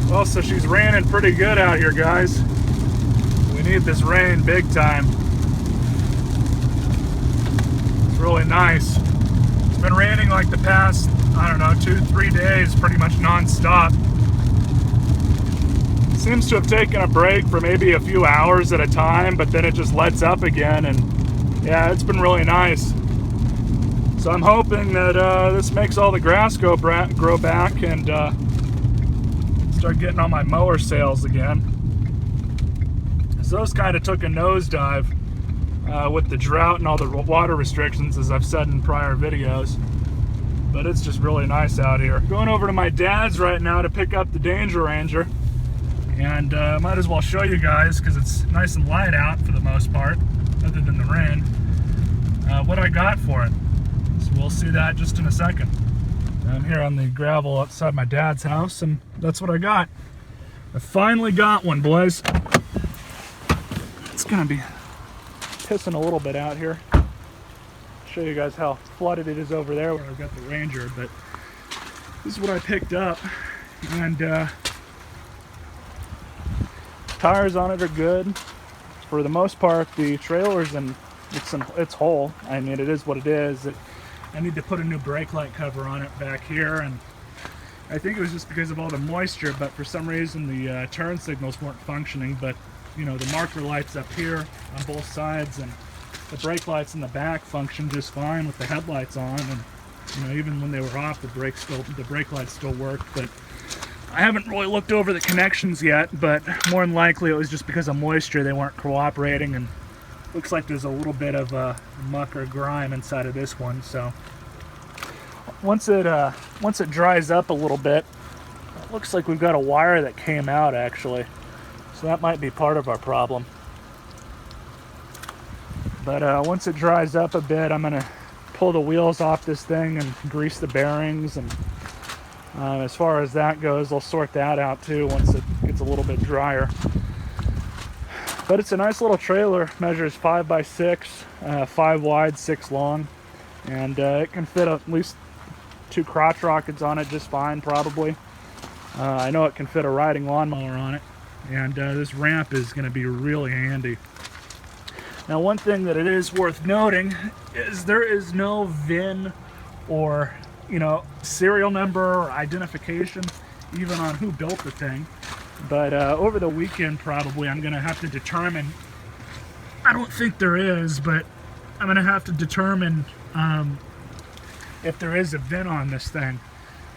Well, so she's raining pretty good out here, guys. We need this rain big time. It's really nice. It's been raining like the past, I don't know, 2-3 days, pretty much non-stop. Seems to have taken a break for maybe a few hours at a time, but then it just lets up again, and yeah, it's been really nice. So I'm hoping that this makes all the grass grow back and start getting on my mower sales again. So those kind of took a nosedive with the drought and all the water restrictions, as I've said in prior videos. But it's just really nice out here. Going over to my dad's right now to pick up the Danger Ranger. And might as well show you guys, because it's nice and light out for the most part, other than the rain, what I got for it. So we'll see that just in a second. I'm here on the gravel outside my dad's house, and that's what I got. I finally got one, boys. It's gonna be pissing a little bit out here. I'll show you guys how flooded it is over there where I've got the Ranger, but this is what I picked up. And tires on it are good. For the most part, the trailer's in it's whole. I mean, it is what it is. I need to put a new brake light cover on it back here, and I think it was just because of all the moisture, but for some reason the turn signals weren't functioning. But you know, the marker lights up here on both sides and the brake lights in the back function just fine with the headlights on, and you know, even when they were off, the brake lights still worked. But I haven't really looked over the connections yet, but more than likely it was just because of moisture. They weren't cooperating, and looks like there's a little bit of muck or grime inside of this one. So once it dries up a little bit, it looks like we've got a wire that came out actually. So that might be part of our problem. But once it dries up a bit, I'm gonna pull the wheels off this thing and grease the bearings, and as far as that goes, I'll sort that out too once it gets a little bit drier. But it's a nice little trailer. Measures 5x6, 5 wide, 6 long, and it can fit at least 2 crotch rockets on it just fine, probably. I know it can fit a riding lawnmower on it, and this ramp is going to be really handy. Now, one thing that it is worth noting is there is no VIN or serial number or identification even on who built the thing. But over the weekend probably I'm gonna have to determine, I don't think there is, but I'm gonna have to determine if there is a VIN on this thing.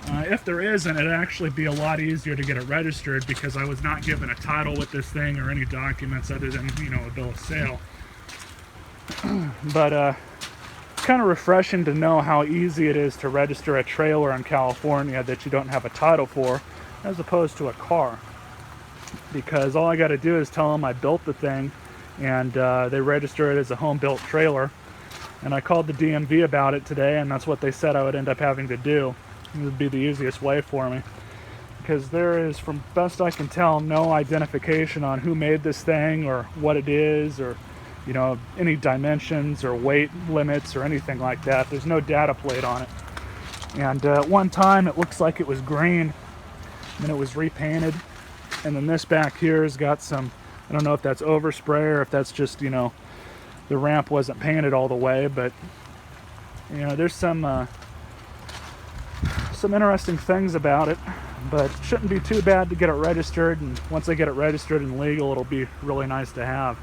If there isn't, it'd actually be a lot easier to get it registered, because I was not given a title with this thing or any documents other than a bill of sale. But it's kind of refreshing to know how easy it is to register a trailer in California that you don't have a title for, as opposed to a car. Because all I got to do is tell them I built the thing, and they register it as a home-built trailer. And I called the DMV about it today, and that's what they said I would end up having to do. It would be the easiest way for me, because there is, from best I can tell, no identification on who made this thing or what it is, or any dimensions or weight limits or anything like that. There's no data plate on it. And at one time it looks like it was green, and it was repainted. And then this back here has got some, I don't know if that's overspray or if that's just, the ramp wasn't painted all the way, but there's some interesting things about it, but it shouldn't be too bad to get it registered. And once I get it registered and legal, it'll be really nice to have.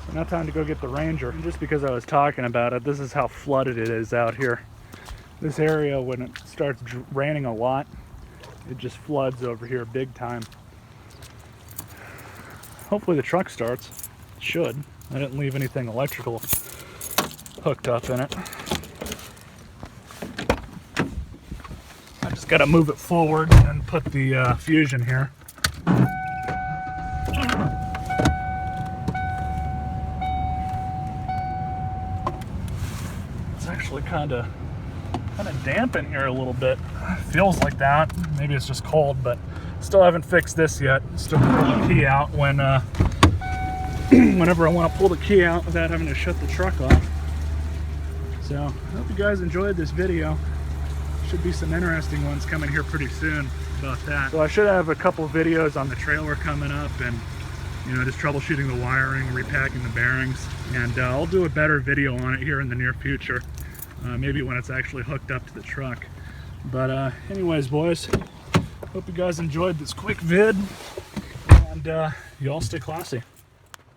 So now time to go get the Ranger. And just because I was talking about it, this is how flooded it is out here. This area, when it starts raining a lot, it just floods over here big time. Hopefully the truck starts. It should. I didn't leave anything electrical hooked up in it. I just gotta move it forward and put the Fusion here. It's actually kind of damp in here a little bit. Feels like that. Maybe it's just cold, but still haven't fixed this yet. Still pull the key out when whenever I want to pull the key out without having to shut the truck off. So I hope you guys enjoyed this video. should be some interesting ones coming here pretty soon about that. So I should have a couple videos on the trailer coming up, and you know, just troubleshooting the wiring, repacking the bearings, and I'll do a better video on it here in the near future, maybe when it's actually hooked up to the truck. But anyways, boys, hope you guys enjoyed this quick vid, and you all stay classy.